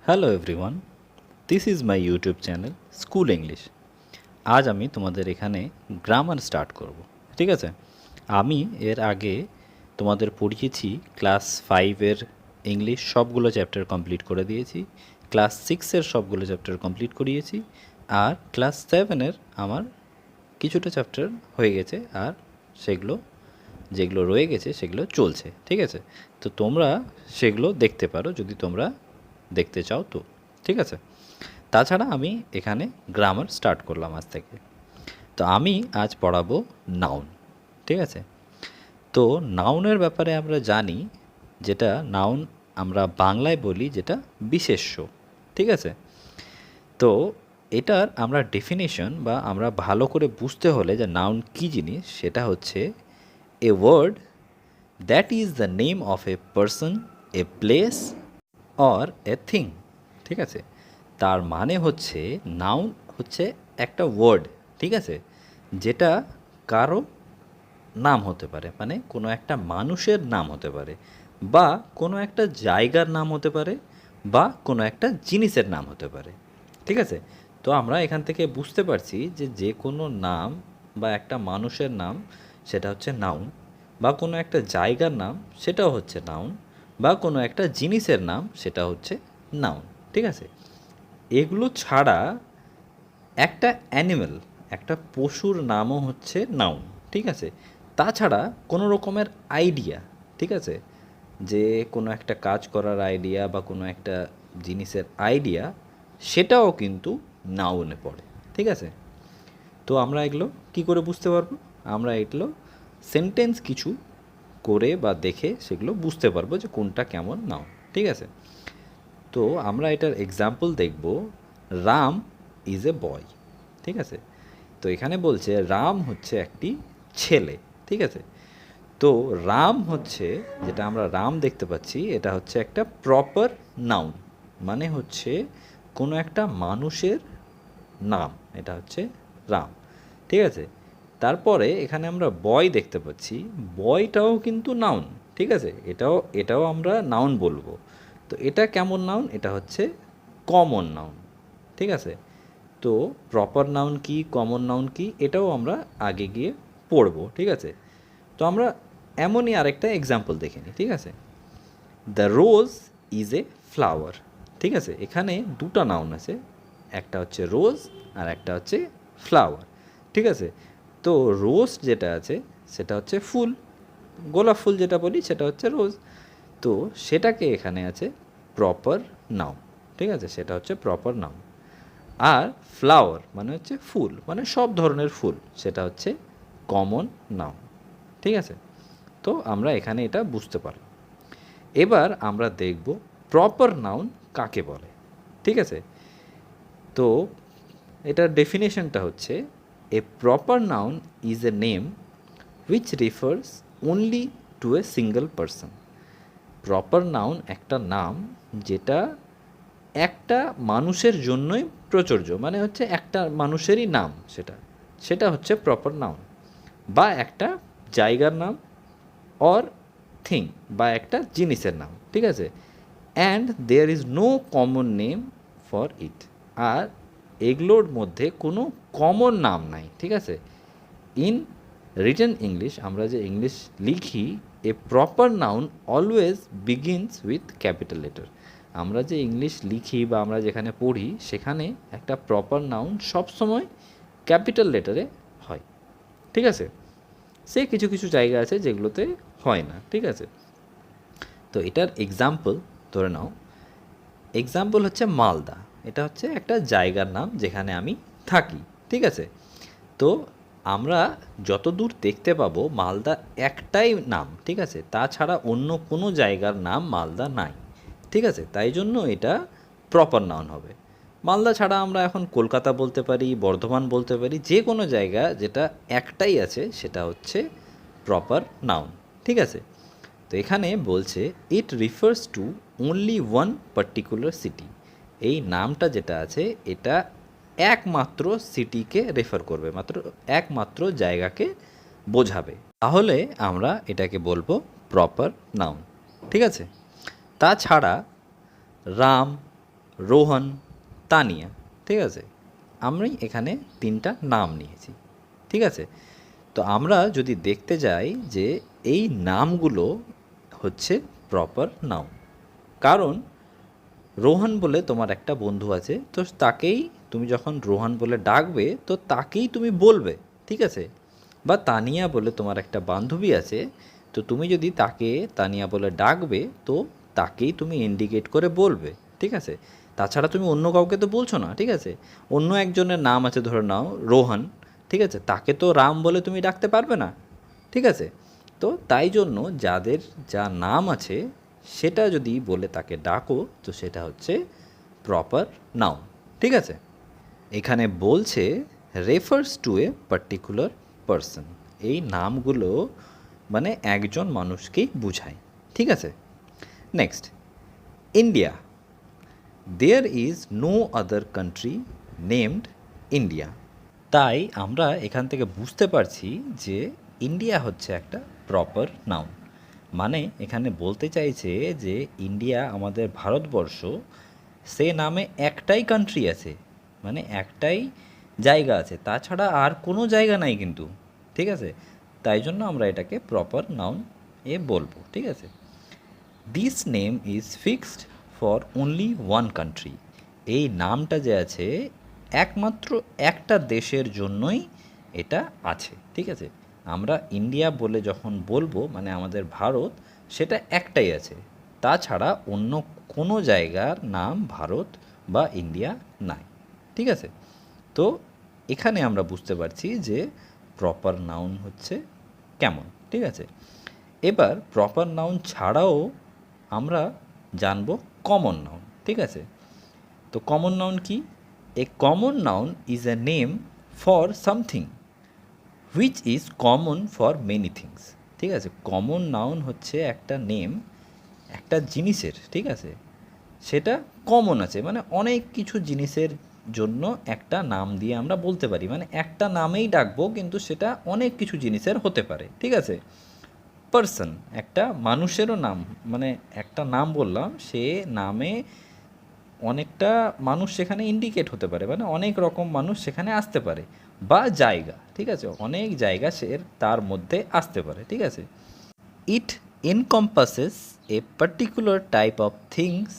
Hello everyone, this is my YouTube channel school English. আজ আমি তোমাদের এখানে গ্রামার স্টার্ট করব, ঠিক আছে। আমি এর আগে তোমাদের পড়িয়েছি ক্লাস 5-এর ইংলিশ সবগুলো চ্যাপ্টার কমপ্লিট করে দিয়েছি, ক্লাস 6-এর সবগুলো চ্যাপ্টার কমপ্লিট করিয়েছি, আর ক্লাস 7-এর আমার কিছুটা চ্যাপ্টার হয়ে গেছে, আর সেগুলো যেগুলো রয়ে গেছে সেগুলো চলছে, ঠিক আছে। তো তোমরা সেগুলো দেখতে পারো যদি তোমরা দেখতে চাও তো, ঠিক আছে। তাছাড়া আমি এখানে গ্রামার স্টার্ট করলাম আজ থেকে। তো আমি আজ পড়াবো নাউন, ঠিক আছে। তো নাউনের ব্যাপারে আমরা জানি, যেটা নাউন আমরা বাংলায় বলি যেটা বিশেষ্য, ঠিক আছে। তো এটার আমরা ডেফিনেশন বা আমরা ভালো করে বুঝতে হলে যে নাউন কী জিনিস, সেটা হচ্ছে a word that is the name of a person, a place or a thing, ঠিক আছে। তার মানে হচ্ছে নাউন হচ্ছে একটা ওয়ার্ড, ঠিক আছে, যেটা কারো নাম হতে পারে, মানে কোনো একটা মানুষের নাম হতে পারে, বা কোনো একটা জায়গার নাম হতে পারে, বা কোনো একটা জিনিসের নাম হতে পারে, ঠিক আছে। তো আমরা এখান থেকে বুঝতে পারছি যে যে কোনো নাম বা একটা মানুষের নাম সেটা হচ্ছে নাউন, বা কোনো একটা জায়গার নাম সেটাও হচ্ছে নাউন, বা কোনো একটা জিনিসের নাম সেটা হচ্ছে নাউন, ঠিক আছে। এগুলো ছাড়া একটা অ্যানিমেল, একটা পশুর নামও হচ্ছে নাউন, ঠিক আছে। তাছাড়া কোনো রকমের আইডিয়া, ঠিক আছে, যে কোনো একটা কাজ করার আইডিয়া বা কোনো একটা জিনিসের আইডিয়া, সেটাও কিন্তু নাউনে পড়ে, ঠিক আছে। তো আমরা এগুলো কি করে বুঝতে পারবো? আমরা এগুলো সেন্টেন্স কিছু করে বা দেখে সেগুলো বুঝতে পারবো যে কোনটা কেমন নাউন, ঠিক আছে। তো আমরা এটার এক্সাম্পল দেখব, রাম ইজ এ বয়, ঠিক আছে। তো এখানে বলছে রাম হচ্ছে একটি ছেলে, ঠিক আছে। তো রাম হচ্ছে, যেটা আমরা রাম দেখতে পাচ্ছি, এটা হচ্ছে একটা প্রপার নাউন, মানে হচ্ছে কোনো একটা মানুষের নাম, এটা হচ্ছে রাম, ঠিক আছে। তারপরে এখানে আমরা বয় দেখতে পাচ্ছি, বয়টাও কিন্তু নাউন, ঠিক আছে, এটাও আমরা নাউন বলবো। তো এটা কেমন নাউন? এটা হচ্ছে কমন নাউন, ঠিক আছে। তো প্রপার নাউন কি, কমন নাউন কি, এটাও আমরা আগে গিয়ে পড়বো, ঠিক আছে। তো আমরা এমনই আরেকটা এক্সাম্পল দেখে নিই, ঠিক আছে। The rose is a flower, ঠিক আছে। এখানে দুটো নাউন আছে, একটা হচ্ছে রোজ আর একটা হচ্ছে ফ্লাওয়ার, ঠিক আছে। তো রোজ যেটা আছে সেটা হচ্ছে ফুল, গোলাপ ফুল যেটা বলি সেটা হচ্ছে রোজ। তো সেটাকে এখানে আছে প্রপার নাউন, ঠিক আছে, সেটা হচ্ছে প্রপার নাউন। আর ফ্লাওয়ার মানে হচ্ছে ফুল, মানে সব ধরনের ফুল, সেটা হচ্ছে কমন নাউন, ঠিক আছে। তো আমরা এখানে এটা বুঝতে পারলাম। এবার আমরা দেখব প্রপার নাউন কাকে বলে, ঠিক আছে। তো এটার ডেফিনেশনটা হচ্ছে a proper noun is a name which refers only to a single person. Proper noun একটা নাম যেটা একটা মানুষের জন্যই প্রযোজ্য, মানে হচ্ছে একটা মানুষেরই নাম, সেটা হচ্ছে প্রপার নাউন, বা একটা জায়গার নাম অর থিং, বা একটা জিনিসের নাম, ঠিক আছে। And there is no common name for it, আর এগুলোর মধ্যে কোনো কমন নাম নাই, ঠিক আছে। ইন রিটেন ইংলিশ, আমরা যে ইংলিশ লিখি, এ proper noun always begins with capital letter. আমরা যে ইংলিশ লিখি বা আমরা যেখানে পড়ি, সেখানে একটা প্রপার নাউন সবসময় ক্যাপিটাল লেটারে হয়, ঠিক আছে। সে কিছু কিছু জায়গা আছে যেগুলোতে হয় না, ঠিক আছে। তো এটার এক্সাম্পল ধরে নাও, এক্সাম্পল হচ্ছে মালদা, এটা হচ্ছে একটা জায়গার নাম যেখানে আমি থাকি, ঠিক আছে। তো আমরা যতদূর দেখতে পাবো মালদা একটাই নাম, ঠিক আছে, তাছাড়া অন্য কোনো জায়গার নাম মালদা নাই, ঠিক আছে। তাই জন্য এটা প্রপার নাউন হবে। মালদা ছাড়া আমরা এখন কলকাতা বলতে পারি, বর্ধমান বলতে পারি, যে কোনো জায়গা যেটা একটাই আছে সেটা হচ্ছে প্রপার নাউন, ঠিক আছে। তো এখানে বলছে it refers to only one particular city. এই নামটা যেটা আছে এটা একমাত্র সিটিকে রেফার করবে, মাত্র একমাত্র জায়গাকে বোঝাবে, তাহলে আমরা এটাকে বলবো প্রপার নাউন, ঠিক আছে। তাছাড়া রাম, রোহন, তানিয়া, ঠিক আছে, আমি এখানে 3টা নাম নিয়েছি। ঠিক আছে, তো আমরা যদি দেখতে যাই যে এই নামগুলো হচ্ছে প্রপার নাউন, কারণ রোহন বলে তোমার একটা বন্ধু আছে, তো তাকেই তুমি যখন রোহন বলে ডাকবে তো তাকেই তুমি বলবে। ঠিক আছে, বা তানিয়া বলে তোমার একটা বান্ধবী আছে, তো তুমি যদি তাকে তানিয়া বলে ডাকবে তো তাকেই তুমি ইন্ডিকেট করে বলবে। ঠিক আছে, তাছাড়া তুমি অন্য কাউকে তো বলছো না। ঠিক আছে, অন্য একজনের নাম আছে, ধরে নাও রোহন, ঠিক আছে, তাকে তো রাম বলে তুমি ডাকতে পারবে না। ঠিক আছে, তো তাই জন্য যাদের যা নাম আছে সেটা যদি বলে তাকে ডাকো তো সেটা হচ্ছে প্রপার নাউন। ঠিক আছে, এখানে বলছে refers to a particular person, এই নামগুলো মানে একজন মানুষকেই বোঝায়। ঠিক আছে, next, India. There is no other country named India. তাই আমরা এখান থেকে বুঝতে পারছি যে ইন্ডিয়া হচ্ছে একটা প্রপার নাউন। মানে এখানে বলতে চাইছে যে ইন্ডিয়া আমাদের ভারতবর্ষ, সে নামে একটাই কান্ট্রি আছে, মানে একটাই জায়গা আছে, তাছাড়া আর কোনো জায়গা নাই কিন্তু। ঠিক আছে, তাই জন্য আমরা এটাকে প্রপার নাউন এ বলবো। ঠিক আছে, this name is fixed for only one country. এই নামটা যে আছে একমাত্র একটা দেশের জন্যই এটা আছে। ঠিক আছে, আমরা ইন্ডিয়া বলে যখন বলবো মানে আমাদের ভারত সেটা একটাই আছে, তাছাড়া অন্য কোনো জায়গার নাম ভারত বা ইন্ডিয়া নাই। ঠিক আছে, তো এখানে আমরা বুঝতে পারছি যে প্রপার নাউন হচ্ছে কেমন। ঠিক আছে, এবার প্রপার নাউন ছাড়াও আমরা জানবো কমন নাউন। ঠিক আছে, তো কমন নাউন কি? A common noun is a name for something which is common for many things. ঠিক আছে, কমন নাউন হচ্ছে একটা নেম একটা জিনিসের। ঠিক আছে, সেটা কমন আছে, মানে অনেক কিছু জিনিসের জন্য একটা নাম দিয়ে আমরা বলতে পারি, মানে একটা নামেই ডাকবো কিন্তু সেটা অনেক কিছু জিনিসের হতে পারে। ঠিক আছে, পার্সন একটা মানুষেরও নাম, মানে একটা নাম বললাম সে নামে অনেকটা মানুষ সেখানে ইন্ডিকেট হতে পারে, মানে অনেক রকম মানুষ সেখানে আসতে পারে, বা জায়গা। ঠিক আছে, অনেক জায়গা সে তার মধ্যে আসতে পারে। ঠিক আছে, it encompasses a particular type of things,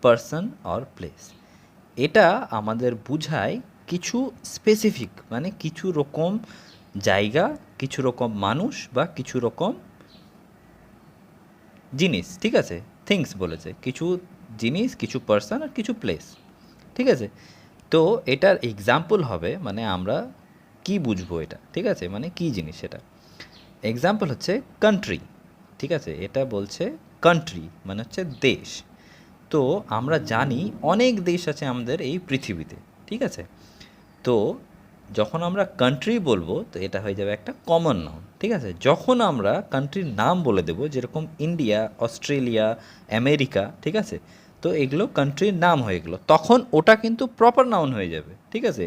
person or place. এটা আমাদের বুঝায় কিছু স্পেসিফিক, মানে কিছু রকম জায়গা, কিছু রকম মানুষ বা কিছু রকম জিনিস। ঠিক আছে, থিংস বলেছে, কিছু জিনিস, কিছু পার্সন আর কিছু প্লেস। ঠিক আছে, তো এটার এক্সাম্পল হবে, মানে আমরা কি বুঝবো এটা। ঠিক আছে, মানে কি জিনিস সেটা। এক্সাম্পল হচ্ছে কান্ট্রি। ঠিক আছে, এটা বলছে কান্ট্রি মানে হচ্ছে দেশ। তো আমরা জানি অনেক দেশ আছে আমাদের এই পৃথিবীতে। ঠিক আছে, তো যখন আমরা কান্ট্রি বলবো তো এটা হয়ে যাবে একটা কমন নাউন। ঠিক আছে, যখন আমরা কান্ট্রির নাম বলে দেবো, যেরকম ইন্ডিয়া, অস্ট্রেলিয়া, আমেরিকা, ঠিক আছে, তো এগুলো কান্ট্রির নাম হয়ে গেলো, তখন ওটা কিন্তু প্রপার নাউন হয়ে যাবে। ঠিক আছে,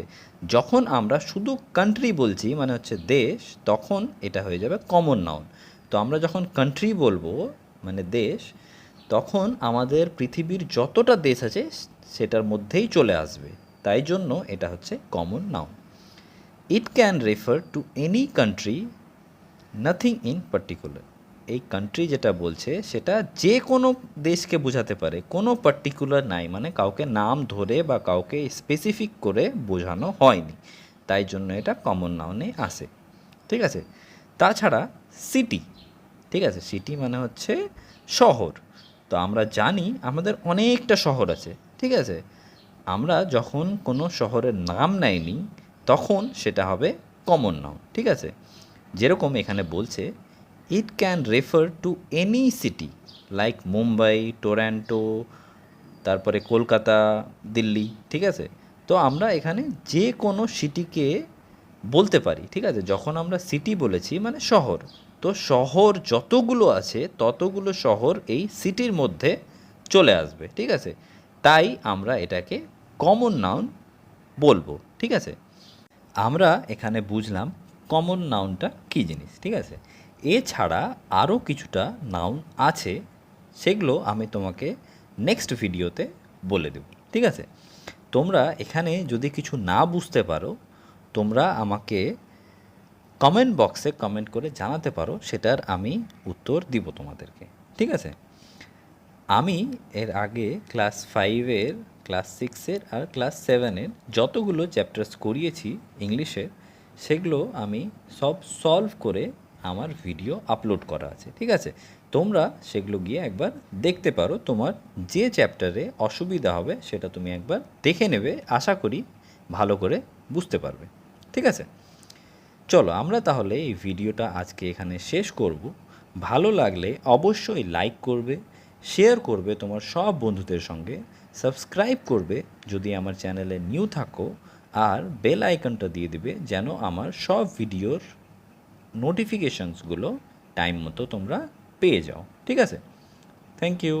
যখন আমরা শুধু কান্ট্রি বলছি মানে হচ্ছে দেশ, তখন এটা হয়ে যাবে কমন নাউন। তো আমরা যখন কান্ট্রি বলবো মানে দেশ, তখন আমাদের পৃথিবীর যতটা দেশ আছে সেটার মধ্যেই চলে আসবে, তাই জন্য এটা হচ্ছে common noun. It can refer to any country, nothing in particular. এই কান্ট্রি যেটা বলছে সেটা যে কোনো দেশকে বোঝাতে পারে, কোনো পার্টিকুলার নাই, মানে কাউকে নাম ধরে বা কাউকে স্পেসিফিক করে বোঝানো হয়নি, তাই জন্য এটা কমন নাউনে আসে। ঠিক আছে, তাছাড়া সিটি। ঠিক আছে, সিটি মানে হচ্ছে শহর। তো আমরা জানি আমাদের অনেকটা শহর আছে। ঠিক আছে, আমরা যখন কোনো শহরের নাম নেইনি তখন সেটা হবে কমন নাউন। ঠিক আছে, যেরকম এখানে বলছে it can refer to any city like Mumbai, Toronto, তারপরে কলকাতা, দিল্লি। ঠিক আছে, তো আমরা এখানে যে কোনো সিটিকে বলতে পারি। ঠিক আছে, যখন আমরা সিটি বলেছি মানে শহর, তো শহর যতগুলো আছে ততগুলো শহর এই সিটির মধ্যে চলে আসবে। ঠিক আছে, তাই আমরা এটাকে কমন নাউন বলবো। ঠিক আছে, আমরা এখানে বুঝলাম কমন নাউনটা কী জিনিস। ঠিক আছে, এছাড়া আরও কিছুটা নাউন আছে সেগুলো আমি তোমাকে নেক্সট ভিডিওতে বলে দেব, ঠিক আছে? তোমরা এখানে যদি কিছু না বুঝতে পারো তোমরা আমাকে কমেন্ট বক্সে কমেন্ট করে জানাতে পারো, সেটার আমি উত্তর দিব তোমাদেরকে, ঠিক আছে? আমি এর আগে ক্লাস 5-এর, ক্লাস 6-এর আর ক্লাস 7-এর যতগুলো চ্যাপ্টার্স করিয়েছি ইংলিশের, সেগুলো আমি সব সলভ করে আমার ভিডিও আপলোড করা আছে, ঠিক আছে? তোমরা সেগুলো গিয়ে একবার দেখতে পারো, তোমার যে চ্যাপ্টারে অসুবিধা হবে সেটা তুমি একবার দেখে নেবে, আশা করি ভালো করে বুঝতে পারবে, ঠিক আছে? চলো আমরা তাহলে এই ভিডিওটা আজকে এখানে শেষ করব। ভালো লাগলে অবশ্যই লাইক করবে, শেয়ার করবে তোমার সব বন্ধুদের সঙ্গে, সাবস্ক্রাইব করবে যদি আমার চ্যানেলে নিউ থাকো, আর বেল আইকনটা দিয়ে দিবে যেন আমার সব ভিডিওর নোটিফিকেশানসগুলো টাইম মতো তোমরা পেয়ে যাও, ঠিক আছে? Thank you.